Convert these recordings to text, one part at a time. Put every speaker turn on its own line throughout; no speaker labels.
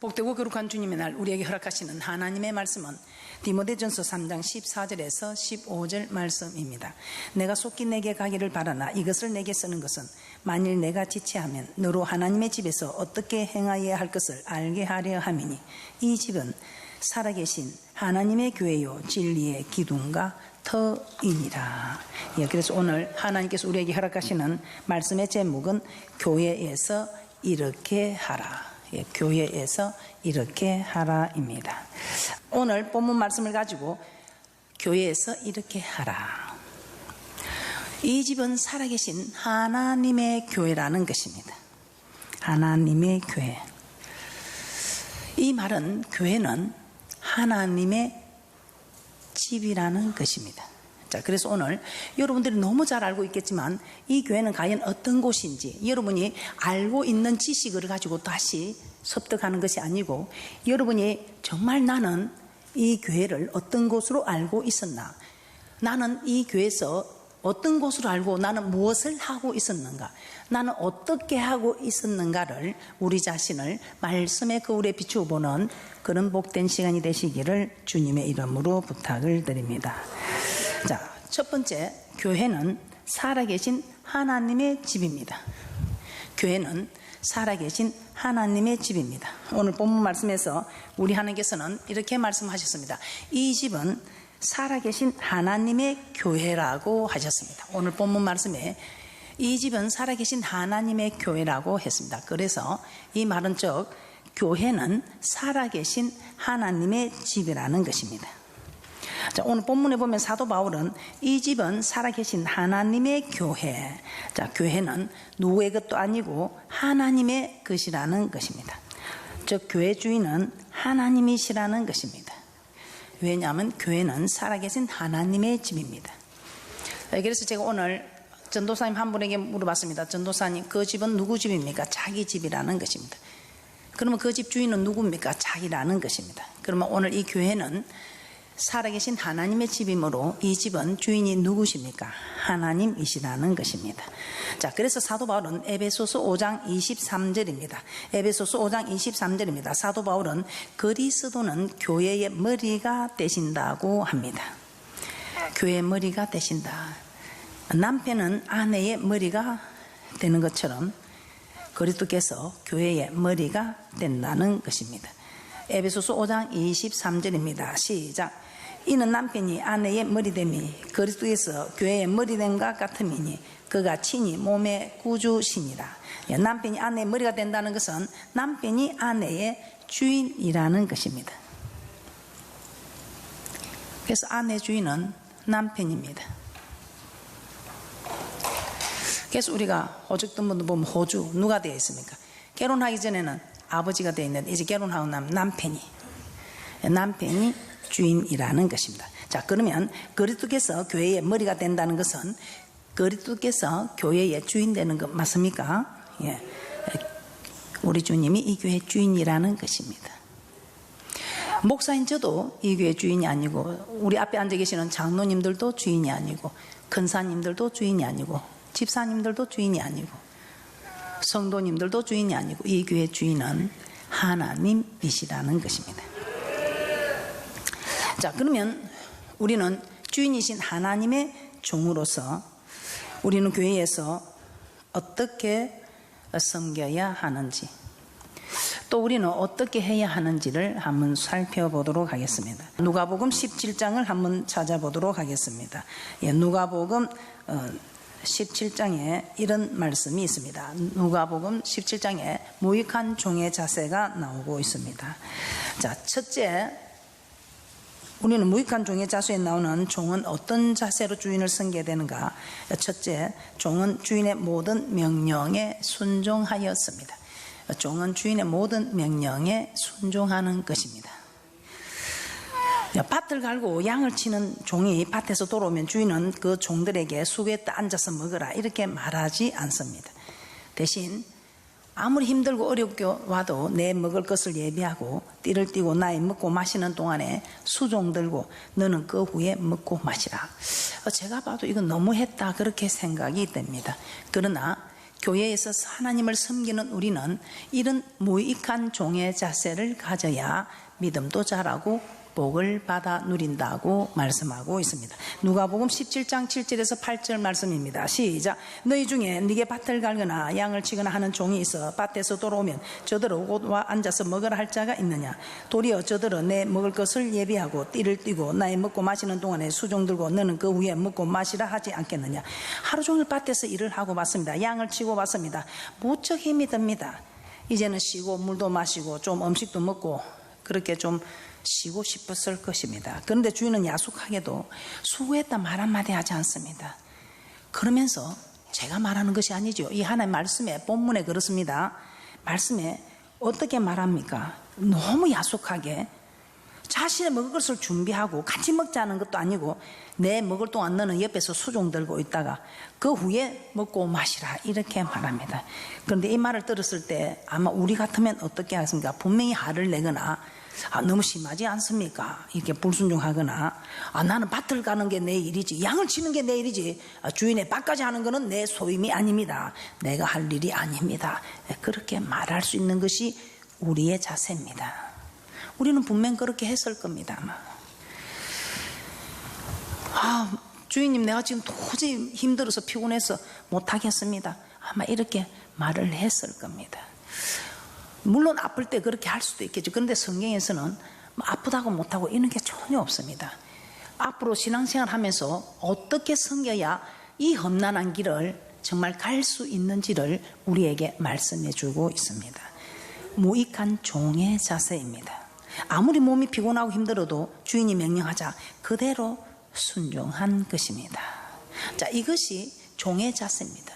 복되고 거룩한 주님의 날 우리에게 허락하시는 하나님의 말씀은 디모데전서 3장 14절에서 15절 말씀입니다. 내가 속히 내게 가기를 바라나 이것을 내게 쓰는 것은 만일 내가 지체하면 너로 하나님의 집에서 어떻게 행하여야 할 것을 알게 하려 함이니 이 집은 살아계신 하나님의 교회요 진리의 기둥과 터이니라. 그래서 오늘 하나님께서 우리에게 허락하시는 말씀의 제목은 교회에서 이렇게 하라. 교회에서 이렇게 하라입니다. 오늘 본문 말씀을 가지고 교회에서 이렇게 하라. 이 집은 살아계신 하나님의 교회라는 것입니다. 하나님의 교회. 이 말은 교회는 하나님의 집이라는 것입니다. 자, 그래서 오늘 여러분들이 너무 잘 알고 있겠지만 이 교회는 과연 어떤 곳인지 여러분이 알고 있는 지식을 가지고 다시 섭득하는 것이 아니고 여러분이 정말 나는 이 교회를 어떤 곳으로 알고 있었나, 나는 이 교회에서 어떤 곳으로 알고 나는 무엇을 하고 있었는가, 나는 어떻게 하고 있었는가를 우리 자신을 말씀의 거울에 비추어 보는 그런 복된 시간이 되시기를 주님의 이름으로 부탁을 드립니다. 자, 첫 번째, 교회는 살아계신 하나님의 집입니다. 교회는 살아계신 하나님의 집입니다. 오늘 본문 말씀에서 우리 하나님께서는 이렇게 말씀하셨습니다. 이 집은 살아계신 하나님의 교회라고 하셨습니다. 오늘 본문 말씀에 이 집은 살아계신 하나님의 교회라고 했습니다. 그래서 이 말은 즉 교회는 살아계신 하나님의 집이라는 것입니다. 자, 오늘 본문에 보면 사도 바울은 이 집은 살아계신 하나님의 교회. 자, 교회는 누구의 것도 아니고 하나님의 것이라는 것입니다. 즉 교회 주인은 하나님이시라는 것입니다. 왜냐하면 교회는 살아계신 하나님의 집입니다. 그래서 제가 오늘 전도사님 한 분에게 물어봤습니다. 전도사님, 그 집은 누구 집입니까? 자기 집이라는 것입니다. 그러면 그 집 주인은 누굽니까? 자기라는 것입니다. 그러면 오늘 이 교회는 살아계신 하나님의 집이므로 이 집은 주인이 누구십니까? 하나님이시라는 것입니다. 자, 그래서 사도 바울은 에베소서 5장 23절입니다. 에베소서 5장 23절입니다. 사도 바울은 그리스도는 교회의 머리가 되신다고 합니다. 교회의 머리가 되신다. 남편은 아내의 머리가 되는 것처럼 그리스도께서 교회의 머리가 된다는 것입니다. 에베소서 5장 23절입니다. 시작. 이는 남편이 아내의 머리됨이 그리스도께서 교회의 머리됨과 같음이니 그가 친히 몸의 구주시니라. 남편이 아내의 머리가 된다는 것은 남편이 아내의 주인이라는 것입니다. 그래서 아내 주인은 남편입니다. 그래서 우리가 호주 있던 분들 보면 호주 누가 되어 있습니까? 결혼하기 전에는 아버지가 되어 있는데 이제 결혼하고 나면 남편이 주인이라는 것입니다. 자, 그러면 그리스도께서 교회의 머리가 된다는 것은 그리스도께서 교회의 주인 되는 것 맞습니까? 예. 우리 주님이 이 교회의 주인이라는 것입니다. 목사인 저도 이 교회의 주인이 아니고 우리 앞에 앉아 계시는 장로님들도 주인이 아니고 근사님들도 주인이 아니고 집사님들도 주인이 아니고 성도님들도 주인이 아니고 이 교회의 주인은 하나님이시라는 것입니다. 자, 그러면 우리는 주인이신 하나님의 종으로서 우리는 교회에서 어떻게 섬겨야 하는지 또 우리는 어떻게 해야 하는지를 한번 살펴보도록 하겠습니다. 누가복음 17장을 한번 찾아보도록 하겠습니다. 누가복음 17장에 이런 말씀이 있습니다. 누가복음 17장에 무익한 종의 자세가 나오고 있습니다. 자, 첫째, 우리는 무익한 종의 자세에 나오는 종은 어떤 자세로 주인을 섬겨야 되는가? 첫째, 종은 주인의 모든 명령에 순종하였습니다. 종은 주인의 모든 명령에 순종하는 것입니다. 밭을 갈고 양을 치는 종이 밭에서 돌아오면 주인은 그 종들에게 숲에 앉아서 먹으라 이렇게 말하지 않습니다. 대신 아무리 힘들고 어렵게 와도 내 먹을 것을 예비하고 띠를 띠고 나의 먹고 마시는 동안에 수종 들고 너는 그 후에 먹고 마시라. 제가 봐도 이건 너무했다 그렇게 생각이 됩니다. 그러나 교회에서 하나님을 섬기는 우리는 이런 무익한 종의 자세를 가져야 믿음도 자라고 복을 받아 누린다고 말씀하고 있습니다. 누가복음 17장 7절에서 8절 말씀입니다. 시작. 너희 중에 네게 밭을 갈거나 양을 치거나 하는 종이 있어 밭에서 돌아오면 저더러 와 앉아서 먹으라 할 자가 있느냐? 도리어 저더러 내 먹을 것을 예비하고 띠를 띠고 나의 먹고 마시는 동안에 수종 들고 너는 그 후에 먹고 마시라 하지 않겠느냐? 하루 종일 밭에서 일을 하고 왔습니다. 양을 치고 왔습니다. 무척 힘이 듭니다. 이제는 쉬고 물도 마시고 좀 음식도 먹고 그렇게 좀 쉬고 싶었을 것입니다. 그런데 주인은 야속하게도 수고했다 말 한마디 하지 않습니다. 그러면서 제가 말하는 것이 아니죠. 이 하나의 말씀에 본문에 그렇습니다. 말씀에 어떻게 말합니까? 너무 야속하게 자신의 먹을 것을 준비하고 같이 먹자는 것도 아니고 내 먹을 동안 너는 옆에서 수종 들고 있다가 그 후에 먹고 마시라 이렇게 말합니다. 그런데 이 말을 들었을 때 아마 우리 같으면 어떻게 하겠습니까? 분명히 화를 내거나 너무 심하지 않습니까? 이렇게 불순종하거나 나는 밭을 가는 게 내 일이지 양을 치는 게 내 일이지 주인의 밭까지 하는 것은 내 소임이 아닙니다. 내가 할 일이 아닙니다. 그렇게 말할 수 있는 것이 우리의 자세입니다. 우리는 분명 그렇게 했을 겁니다. 주인님 내가 지금 도저히 힘들어서 피곤해서 못하겠습니다. 아마 이렇게 말을 했을 겁니다. 물론 아플 때 그렇게 할 수도 있겠죠. 그런데 성경에서는 아프다고 못하고 이런 게 전혀 없습니다. 앞으로 신앙생활 하면서 어떻게 섬겨야 이 험난한 길을 정말 갈 수 있는지를 우리에게 말씀해 주고 있습니다. 무익한 종의 자세입니다. 아무리 몸이 피곤하고 힘들어도 주인이 명령하자 그대로 순종한 것입니다. 자, 이것이 종의 자세입니다.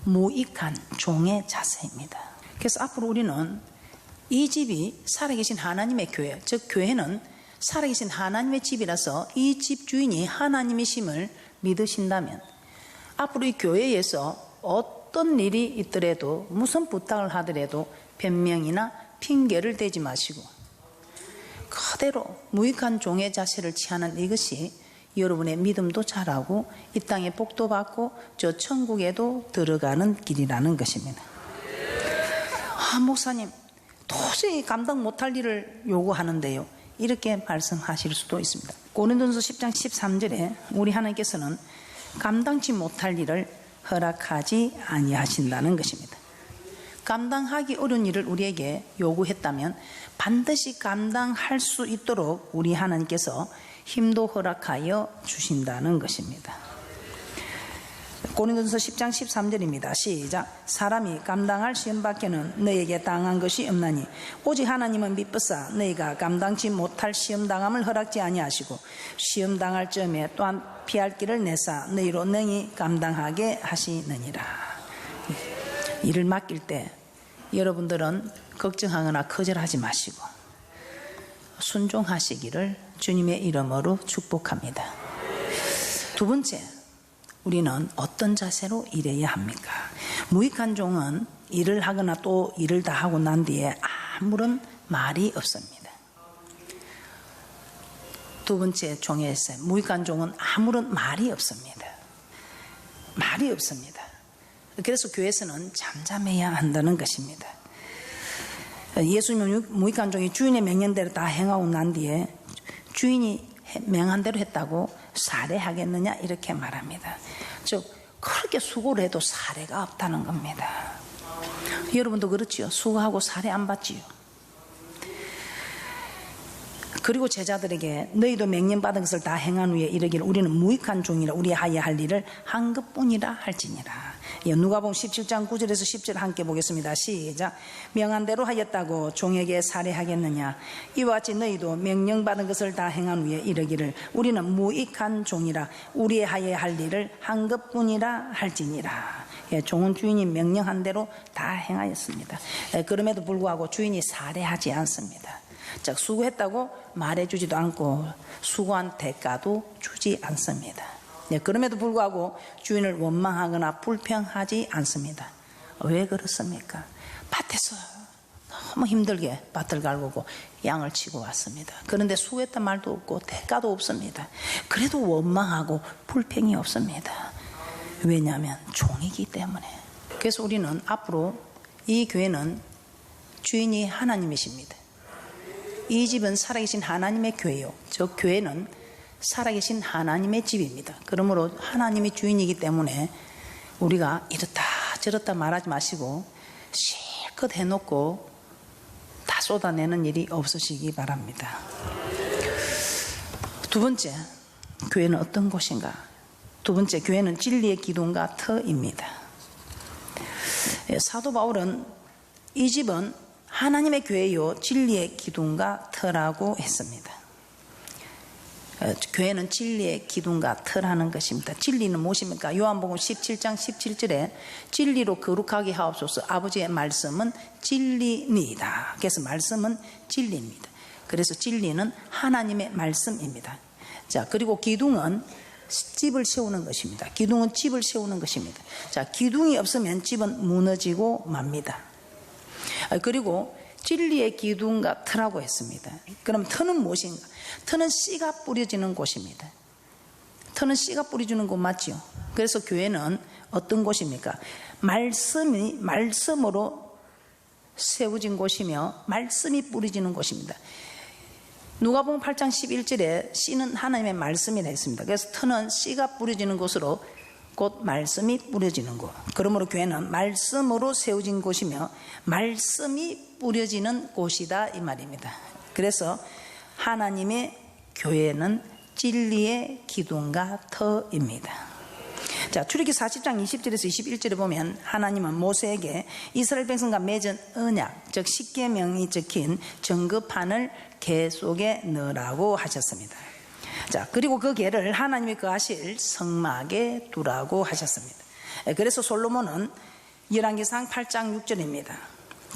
무익한 종의 자세입니다. 그래서 앞으로 우리는 이 집이 살아계신 하나님의 교회, 즉 교회는 살아계신 하나님의 집이라서 이 집 주인이 하나님이심을 믿으신다면 앞으로 이 교회에서 어떤 일이 있더라도 무슨 부탁을 하더라도 변명이나 핑계를 대지 마시고 그대로 무익한 종의 자세를 취하는 이것이 여러분의 믿음도 자라고 이 땅에 복도 받고 저 천국에도 들어가는 길이라는 것입니다. 목사님 도저히 감당 못할 일을 요구하는데요, 이렇게 말씀하실 수도 있습니다. 고린도전서 10장 13절에 우리 하나님께서는 감당치 못할 일을 허락하지 아니하신다는 것입니다. 감당하기 어려운 일을 우리에게 요구했다면 반드시 감당할 수 있도록 우리 하나님께서 힘도 허락하여 주신다는 것입니다. 고린도전서 10장 13절입니다. 시작. 사람이 감당할 시험밖에는 너에게 당한 것이 없나니 오직 하나님은 미쁘사 너희가 감당치 못할 시험당함을 허락지 아니하시고 시험당할 점에 또한 피할 길을 내사 너희로 능히 감당하게 하시느니라. 일을 맡길 때 여러분들은 걱정하거나 거절하지 마시고 순종하시기를 주님의 이름으로 축복합니다. 두 번째, 우리는 어떤 자세로 일해야 합니까? 무익한 종은 일을 하거나 또 일을 다 하고 난 뒤에 아무런 말이 없습니다. 두 번째 종에서 무익한 종은 아무런 말이 없습니다. 말이 없습니다. 그래서 교회에서는 잠잠해야 한다는 것입니다. 예수님은 무익한 종이 주인의 명령대로 다 행하고 난 뒤에 주인이 명한 대로 했다고 살해하겠느냐 이렇게 말합니다. 즉 그렇게 수고를 해도 살해가 없다는 겁니다. 여러분도 그렇지요? 수고하고 살해 안 받지요? 그리고 제자들에게 너희도 명령받은 것을 다 행한 후에 이르기를 우리는 무익한 종이라 우리 하여야 할 일을 한 것뿐이라 할지니라. 누가복음 17장 9절에서 10절 함께 보겠습니다. 시작. 명한 대로 하였다고 종에게 살해하겠느냐? 이와 같이 너희도 명령받은 것을 다 행한 후에 이르기를 우리는 무익한 종이라 우리 하여야 할 일을 한 것뿐이라 할지니라. 종은 주인이 명령한 대로 다 행하였습니다. 그럼에도 불구하고 주인이 살해하지 않습니다. 즉 수고했다고 말해주지도 않고 수고한 대가도 주지 않습니다. 그럼에도 불구하고 주인을 원망하거나 불평하지 않습니다. 왜 그렇습니까? 밭에서 너무 힘들게 밭을 갈구고 양을 치고 왔습니다. 그런데 수고했단 말도 없고 대가도 없습니다. 그래도 원망하고 불평이 없습니다. 왜냐하면 종이기 때문에. 그래서 우리는 앞으로 이 교회는 주인이 하나님이십니다. 이 집은 살아계신 하나님의 교회요, 저 교회는 살아계신 하나님의 집입니다. 그러므로 하나님이 주인이기 때문에 우리가 이렇다 저렇다 말하지 마시고 실컷 해놓고 다 쏟아내는 일이 없으시기 바랍니다. 두 번째, 교회는 어떤 곳인가? 두 번째, 교회는 진리의 기둥과 터입니다. 사도 바울은 이 집은 하나님의 교회요 진리의 기둥과 터라고 했습니다. 교회는 진리의 기둥과 터라는 것입니다. 진리는 무엇입니까? 요한복음 17장 17절에 진리로 거룩하게 하옵소서, 아버지의 말씀은 진리니이다. 그래서 말씀은 진리입니다. 그래서 진리는 하나님의 말씀입니다. 자, 그리고 기둥은 집을 세우는 것입니다. 기둥은 집을 세우는 것입니다. 자, 기둥이 없으면 집은 무너지고 맙니다. 그리고 진리의 기둥과 터라고 했습니다. 그럼 터는 무엇인가? 터는 씨가 뿌려지는 곳입니다. 터는 씨가 뿌려지는 곳 맞죠? 그래서 교회는 어떤 곳입니까? 말씀으로 세워진 곳이며 말씀이 뿌려지는 곳입니다. 누가복음 8장 11절에 씨는 하나님의 말씀이라 했습니다. 그래서 터는 씨가 뿌려지는 곳으로 곧 말씀이 뿌려지는 곳. 그러므로 교회는 말씀으로 세워진 곳이며 말씀이 뿌려지는 곳이다 이 말입니다. 그래서 하나님의 교회는 진리의 기둥과 터입니다. 자, 출애굽기 40장 20절에서 21절에 보면 하나님은 모세에게 이스라엘 백성과 맺은 언약, 즉 십계명이 적힌 증거판을 궤 속에 넣으라고 하셨습니다. 자, 그리고 그 궤를 하나님이 거하실 성막에 두라고 하셨습니다. 그래서 솔로몬은 열왕기상 8장 6절입니다.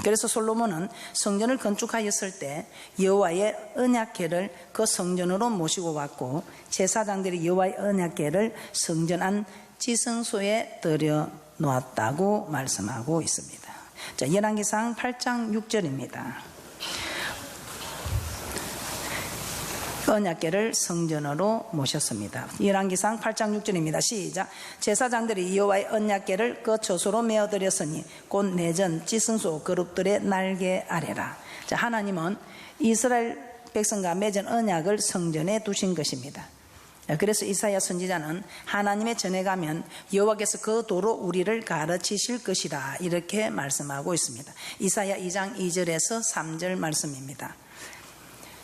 그래서 솔로몬은 성전을 건축하였을 때 여호와의 언약궤를 그 성전으로 모시고 왔고 제사장들이 여호와의 언약궤를 성전 안 지성소에 들여 놓았다고 말씀하고 있습니다. 자, 열왕기상 8장 6절입니다. 언약궤를 성전으로 모셨습니다. 열왕기상 8장 6절입니다. 시작. 제사장들이 여호와의 언약궤를 그 처소로 메어드렸으니 곧 내전 지성소 그룹들의 날개 아래라. 자, 하나님은 이스라엘 백성과 맺은 언약을 성전에 두신 것입니다. 그래서 이사야 선지자는 하나님의 전에 가면 여호와께서 그 도로 우리를 가르치실 것이라 이렇게 말씀하고 있습니다. 이사야 2장 2절에서 3절 말씀입니다.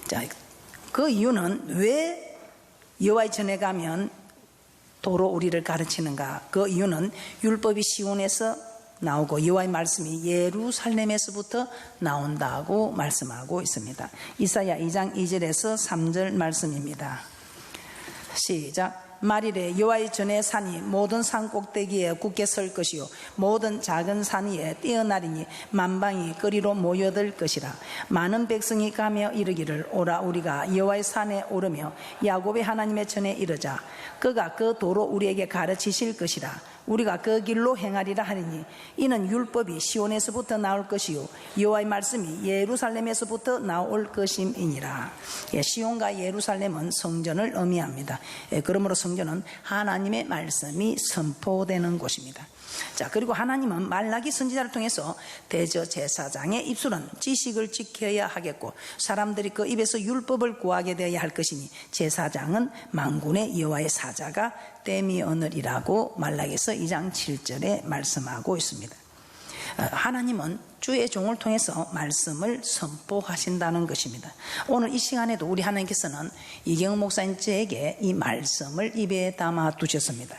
자, 그 이유는 왜 여호와의 전에 가면 도로 우리를 가르치는가? 그 이유는 율법이 시온에서 나오고 여호와의 말씀이 예루살렘에서부터 나온다고 말씀하고 있습니다. 이사야 2장 2절에서 3절 말씀입니다. 시작. 말이래 여호와의 전에 산이 모든 산 꼭대기에 굳게 설 것이요 모든 작은 산 위에 뛰어나리니 만방이 그리로 모여들 것이라. 많은 백성이 가며 이르기를 오라 우리가 여호와의 산에 오르며 야곱의 하나님의 전에 이르자. 그가 그 도로 우리에게 가르치실 것이라. 우리가 그 길로 행하리라 하리니 이는 율법이 시온에서부터 나올 것이요 여호와의 말씀이 예루살렘에서부터 나올 것임이니라. 시온과 예루살렘은 성전을 의미합니다. 그러므로 성전은 하나님의 말씀이 선포되는 곳입니다. 자, 그리고 하나님은 말라기 선지자를 통해서 대저제사장의 입술은 지식을 지켜야 하겠고 사람들이 그 입에서 율법을 구하게 되어야 할 것이니 제사장은 만군의 여호와의 사자가 땜이 오늘이라고 말라기서 2장 7절에 말씀하고 있습니다. 하나님은 주의 종을 통해서 말씀을 선포하신다는 것입니다. 오늘 이 시간에도 우리 하나님께서는 이경우 목사님 저에게 이 말씀을 입에 담아 두셨습니다.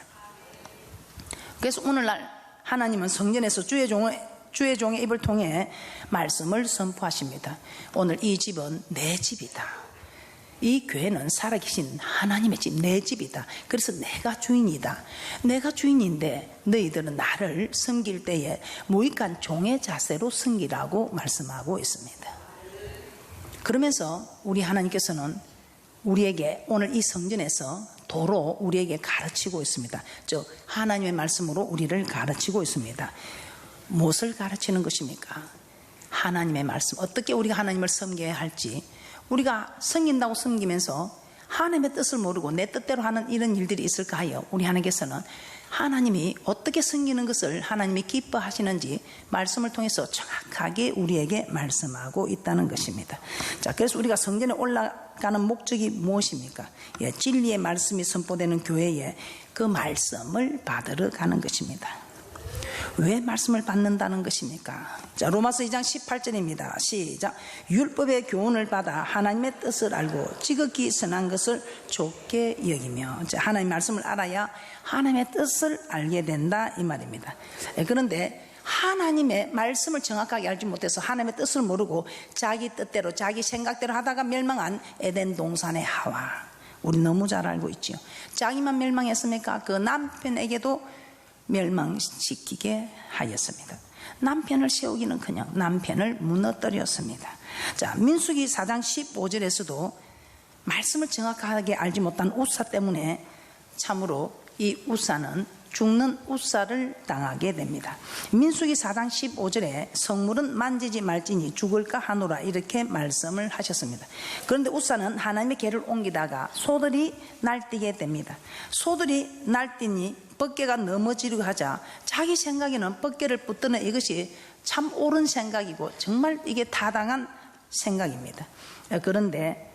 그래서 오늘날 하나님은 성전에서 주의 종의 입을 통해 말씀을 선포하십니다. 오늘 이 집은 내 집이다. 이 교회는 살아계신 하나님의 집, 내 집이다. 그래서 내가 주인이다. 내가 주인인데 너희들은 나를 섬길 때에 무익한 종의 자세로 섬기라고 말씀하고 있습니다. 그러면서 우리 하나님께서는 우리에게 오늘 이 성전에서 도로 우리에게 가르치고 있습니다. 즉 하나님의 말씀으로 우리를 가르치고 있습니다. 무엇을 가르치는 것입니까? 하나님의 말씀, 어떻게 우리가 하나님을 섬겨야 할지, 우리가 섬긴다고 섬기면서 하나님의 뜻을 모르고 내 뜻대로 하는 이런 일들이 있을까 하여 우리 하나님께서는 하나님이 어떻게 섬기는 것을 하나님이 기뻐하시는지 말씀을 통해서 정확하게 우리에게 말씀하고 있다는 것입니다. 자, 그래서 우리가 성전에 올라가는 목적이 무엇입니까? 진리의 말씀이 선포되는 교회에 그 말씀을 받으러 가는 것입니다. 왜 말씀을 받는다는 것입니까? 자, 로마서 2장 18절입니다. 시작. 율법의 교훈을 받아 하나님의 뜻을 알고 지극히 선한 것을 좋게 여기며. 자, 하나님의 말씀을 알아야 하나님의 뜻을 알게 된다 이 말입니다. 그런데 하나님의 말씀을 정확하게 알지 못해서 하나님의 뜻을 모르고 자기 뜻대로 자기 생각대로 하다가 멸망한 에덴 동산의 하와, 우리 너무 잘 알고 있죠. 자기만 멸망했습니까? 그 남편에게도 멸망시키게 하였습니다. 남편을 세우기는커녕 남편을 무너뜨렸습니다. 자, 민수기 4장 15절에서도 말씀을 정확하게 알지 못한 우사 때문에 참으로 이 우사는 죽는 우사를 당하게 됩니다. 민수기 4장 15절에 성물은 만지지 말지니 죽을까 하노라 이렇게 말씀을 하셨습니다. 그런데 우사는 하나님의 궤를 옮기다가 소들이 날뛰게 됩니다. 소들이 날뛰니 뻗개가 넘어지려고 하자 자기 생각에는 뻗개를 붙드는 이것이 참 옳은 생각이고 정말 이게 타당한 생각입니다. 그런데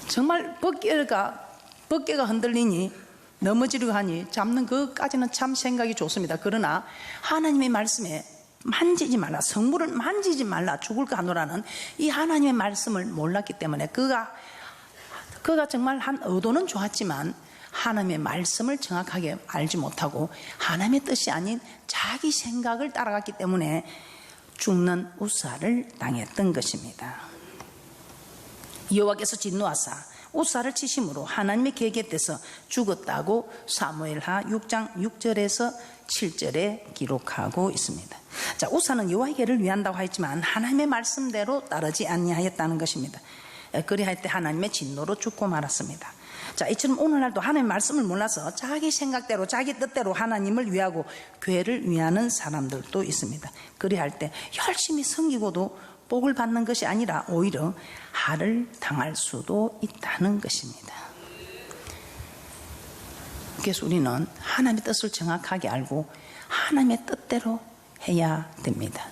정말 뻗개가 흔들리니 넘어지려고 하니 잡는 그까지는 참 생각이 좋습니다. 그러나 하나님의 말씀에 만지지 말라, 성물을 만지지 말라, 죽을까 하노라는 이 하나님의 말씀을 몰랐기 때문에 그가 정말 한 의도는 좋았지만 하나님의 말씀을 정확하게 알지 못하고 하나님의 뜻이 아닌 자기 생각을 따라갔기 때문에 죽는 우사를 당했던 것입니다. 여호와께서 진노하사 우사를 치심으로 하나님의 계획에서 죽었다고 사무엘하 6장 6절에서 7절에 기록하고 있습니다. 자, 우사는 여호와의 계를 위한다고 하였지만 하나님의 말씀대로 따르지 아니하였다는 것입니다. 그리할 때 하나님의 진노로 죽고 말았습니다. 자, 이처럼 오늘날도 하나님의 말씀을 몰라서 자기 생각대로 자기 뜻대로 하나님을 위하고 교회를 위하는 사람들도 있습니다. 그리할 때 열심히 섬기고도 복을 받는 것이 아니라 오히려 할을 당할 수도 있다는 것입니다. 그래서 우리는 하나님의 뜻을 정확하게 알고 하나님의 뜻대로 해야 됩니다.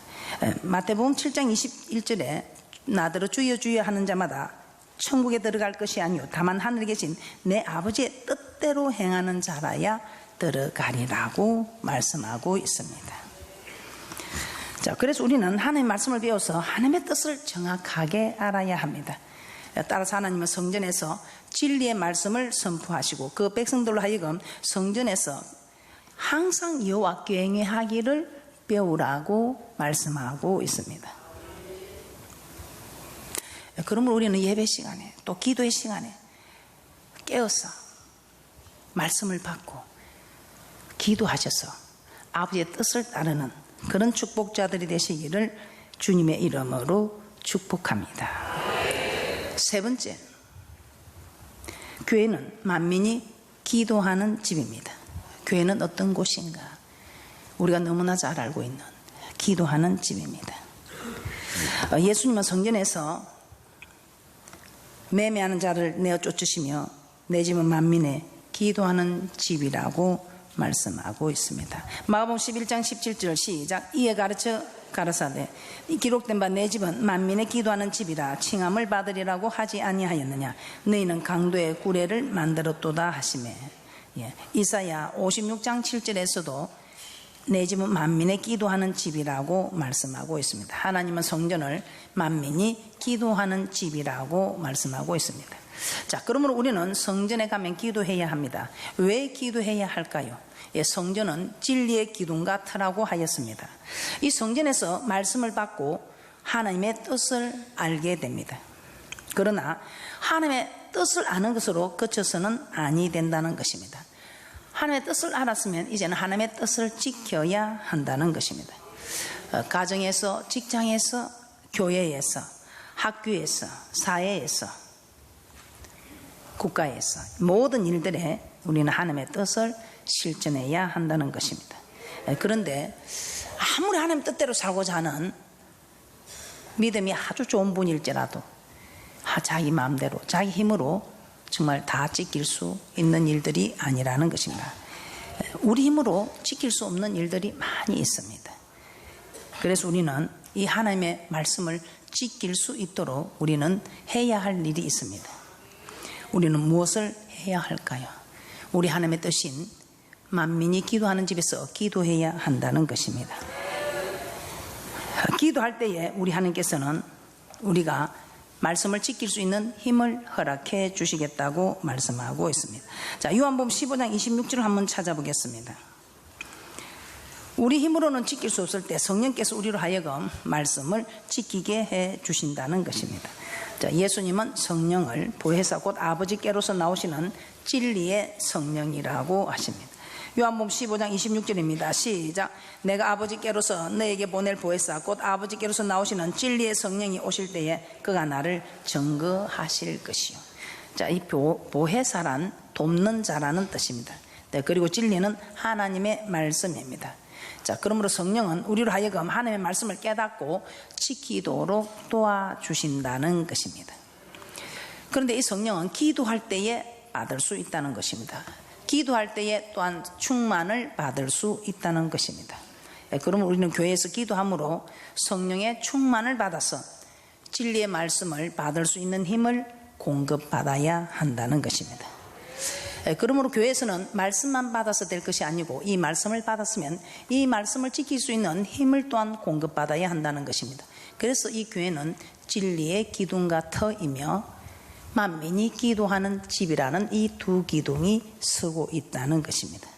마태복음 7장 21절에 나더러 주여 주여 하는 자마다 천국에 들어갈 것이 아니요 다만 하늘에 계신 내 아버지의 뜻대로 행하는 자라야 들어가리라고 말씀하고 있습니다. 자, 그래서 우리는 하나님의 말씀을 배워서 하나님의 뜻을 정확하게 알아야 합니다. 따라서 하나님은 성전에서 진리의 말씀을 선포하시고 그 백성들로 하여금 성전에서 항상 여호와 경외하기를 배우라고 말씀하고 있습니다. 그러므로 우리는 예배 시간에 또 기도의 시간에 깨어서 말씀을 받고 기도하셔서 아버지의 뜻을 따르는 그런 축복자들이 되시기를 주님의 이름으로 축복합니다. 세 번째, 교회는 만민이 기도하는 집입니다. 교회는 어떤 곳인가? 우리가 너무나 잘 알고 있는 기도하는 집입니다. 예수님은 성전에서 매매하는 자를 내어 쫓으시며 내 집은 만민의 기도하는 집이라고 말씀하고 있습니다. 마가복음 11장 17절 시작. 이에 가르쳐 가라사대 기록된 바 내 집은 만민의 기도하는 집이라 칭함을 받으리라고 하지 아니하였느냐. 너희는 강도의 구례를 만들었도다 하시매. 이사야 56장 7절에서도 내 집은 만민의 기도하는 집이라고 말씀하고 있습니다. 하나님은 성전을 만민이 기도하는 집이라고 말씀하고 있습니다. 자, 그러므로 우리는 성전에 가면 기도해야 합니다. 왜 기도해야 할까요? 성전은 진리의 기둥과 터라고 하였습니다. 이 성전에서 말씀을 받고 하나님의 뜻을 알게 됩니다. 그러나 하나님의 뜻을 아는 것으로 그쳐서는 아니 된다는 것입니다. 하나님의 뜻을 알았으면 이제는 하나님의 뜻을 지켜야 한다는 것입니다. 가정에서, 직장에서, 교회에서, 학교에서, 사회에서, 국가에서 모든 일들에 우리는 하나님의 뜻을 실천해야 한다는 것입니다. 그런데 아무리 하나님 뜻대로 살고자 하는 믿음이 아주 좋은 분일지라도 자기 마음대로 자기 힘으로 정말 다 지킬 수 있는 일들이 아니라는 것입니다. 우리 힘으로 지킬 수 없는 일들이 많이 있습니다. 그래서 우리는 이 하나님의 말씀을 지킬 수 있도록 우리는 해야 할 일이 있습니다. 우리는 무엇을 해야 할까요? 우리 하나님의 뜻인 만민이 기도하는 집에서 기도해야 한다는 것입니다. 기도할 때에 우리 하나님께서는 우리가 말씀을 지킬 수 있는 힘을 허락해 주시겠다고 말씀하고 있습니다. 자, 요한복음 15장 26절을 한번 찾아보겠습니다. 우리 힘으로는 지킬 수 없을 때 성령께서 우리로 하여금 말씀을 지키게 해 주신다는 것입니다. 자, 예수님은 성령을 보혜사 곧 아버지께로서 나오시는 진리의 성령이라고 하십니다. 요한복음 15장 26절입니다. 시작. 내가 아버지께로서 너에게 보낼 보혜사 곧 아버지께로서 나오시는 진리의 성령이 오실 때에 그가 나를 증거하실 것이요. 자, 이 보혜사란 돕는 자라는 뜻입니다. 네, 그리고 진리는 하나님의 말씀입니다. 자, 그러므로 성령은 우리로 하여금 하나님의 말씀을 깨닫고 지키도록 도와주신다는 것입니다. 그런데 이 성령은 기도할 때에 받을 수 있다는 것입니다. 기도할 때에 또한 충만을 받을 수 있다는 것입니다. 그러면 우리는 교회에서 기도함으로 성령의 충만을 받아서 진리의 말씀을 받을 수 있는 힘을 공급받아야 한다는 것입니다. 그러므로 교회에서는 말씀만 받아서 될 것이 아니고 이 말씀을 받았으면 이 말씀을 지킬 수 있는 힘을 또한 공급받아야 한다는 것입니다. 그래서 이 교회는 진리의 기둥과 터이며 만민이 기도하는 집이라는 이 두 기둥이 서고 있다는 것입니다.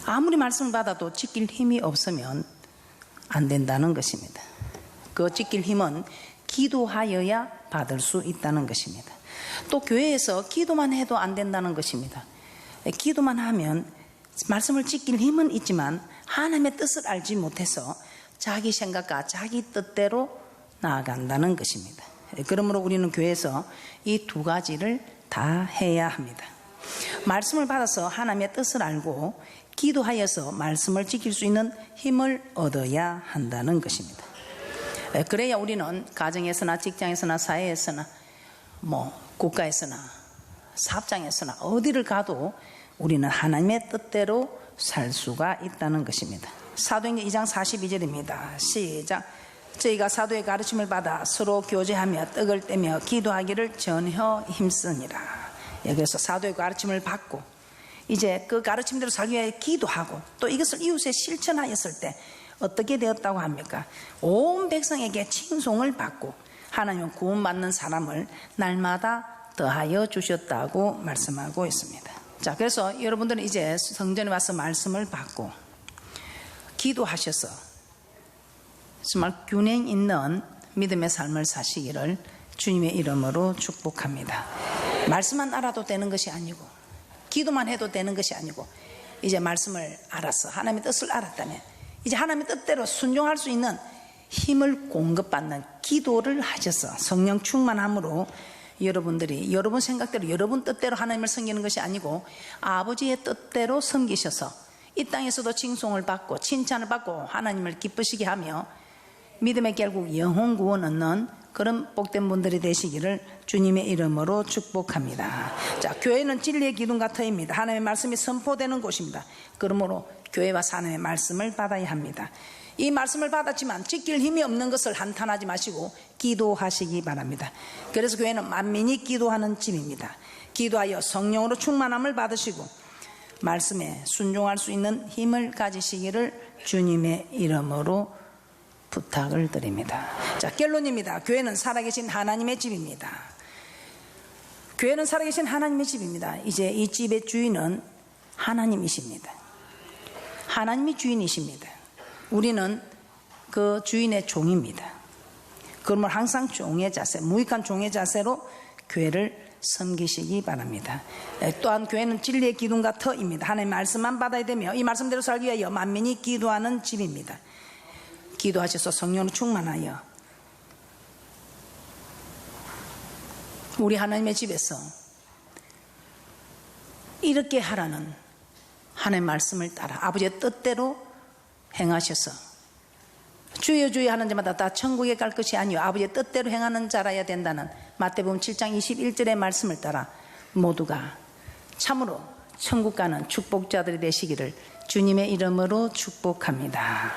아무리 말씀을 받아도 지킬 힘이 없으면 안 된다는 것입니다. 그 지킬 힘은 기도하여야 받을 수 있다는 것입니다. 또 교회에서 기도만 해도 안 된다는 것입니다. 기도만 하면 말씀을 지킬 힘은 있지만 하나님의 뜻을 알지 못해서 자기 생각과 자기 뜻대로 나아간다는 것입니다. 그러므로 우리는 교회에서 이 두 가지를 다 해야 합니다. 말씀을 받아서 하나님의 뜻을 알고 기도하여서 말씀을 지킬 수 있는 힘을 얻어야 한다는 것입니다. 그래야 우리는 가정에서나 직장에서나 사회에서나 국가에서나 사업장에서나 어디를 가도 우리는 하나님의 뜻대로 살 수가 있다는 것입니다. 사도행전 2장 42절입니다. 시작. 저희가 사도의 가르침을 받아 서로 교제하며 떡을 떼며 기도하기를 전혀 힘쓰니라. 그래서 사도의 가르침을 받고 이제 그 가르침대로 살기 위해 기도하고 또 이것을 이웃에 실천하였을 때 어떻게 되었다고 합니까? 온 백성에게 칭송을 받고 하나님은 구원받는 사람을 날마다 더하여 주셨다고 말씀하고 있습니다. 자, 그래서 여러분들은 이제 성전에 와서 말씀을 받고 기도하셔서 정말 균형 있는 믿음의 삶을 사시기를 주님의 이름으로 축복합니다. 말씀만 알아도 되는 것이 아니고 기도만 해도 되는 것이 아니고 이제 말씀을 알아서 하나님의 뜻을 알았다면 이제 하나님의 뜻대로 순종할 수 있는 힘을 공급받는 기도를 하셔서 성령 충만함으로 여러분들이 여러분 생각대로 여러분 뜻대로 하나님을 섬기는 것이 아니고 아버지의 뜻대로 섬기셔서 이 땅에서도 칭송을 받고 칭찬을 받고 하나님을 기쁘시게 하며 믿음의 결국 영혼 구원 얻는 그런 복된 분들이 되시기를 주님의 이름으로 축복합니다. 자, 교회는 진리의 기둥 같아입니다. 하나님의 말씀이 선포되는 곳입니다. 그러므로 교회와 하나님의 말씀을 받아야 합니다. 이 말씀을 받았지만 지킬 힘이 없는 것을 한탄하지 마시고 기도하시기 바랍니다. 그래서 교회는 만민이 기도하는 집입니다. 기도하여 성령으로 충만함을 받으시고 말씀에 순종할 수 있는 힘을 가지시기를 주님의 이름으로 부탁을 드립니다. 자, 결론입니다. 교회는 살아계신 하나님의 집입니다. 교회는 살아계신 하나님의 집입니다. 이제 이 집의 주인은 하나님이십니다. 하나님이 주인이십니다. 우리는 그 주인의 종입니다. 그러면 항상 종의 자세, 무익한 종의 자세로 교회를 섬기시기 바랍니다. 또한 교회는 진리의 기둥과 터입니다. 하나님의 말씀만 받아야 되며 이 말씀대로 살기 위하여 만민이 기도하는 집입니다. 기도하셔서 성령으로 충만하여 우리 하나님의 집에서 이렇게 하라는 하나님의 말씀을 따라 아버지의 뜻대로 행하셔서 주여 주여 하는 자마다 다 천국에 갈 것이 아니요 아버지의 뜻대로 행하는 자라야 된다는 마태복음 7장 21절의 말씀을 따라 모두가 참으로 천국 가는 축복자들이 되시기를 주님의 이름으로 축복합니다.